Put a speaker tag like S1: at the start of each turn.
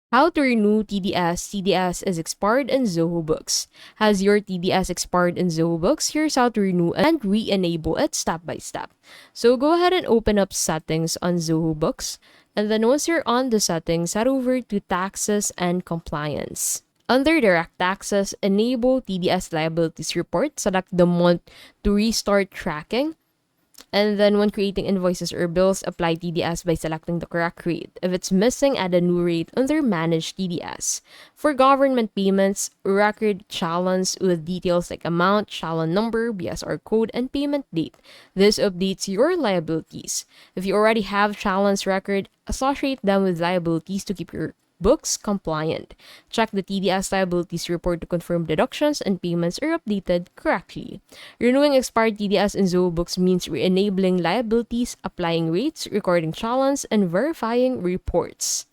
S1: How to renew TDS. TDS is expired in Zoho Books. Has your TDS expired in Zoho Books? Here's how to renew and re-enable it step by step. So go ahead and open up settings on Zoho Books. And then once you're on the settings, head over to taxes and compliance. Under direct taxes, enable TDS liabilities report. Select the month to restart tracking. And then when creating invoices or bills, apply TDS by selecting the correct rate. If it's missing, add a new rate under Manage TDS. For government payments, record challenge with details like amount, challenge number, BSR code, and payment date. This updates your liabilities. If you already have challenge record, associate them with liabilities to keep your books compliant. Check the TDS liabilities report to confirm deductions and payments are updated correctly. Renewing expired TDS in Zoho Books means re-enabling liabilities, applying rates, recording challenge, and verifying reports.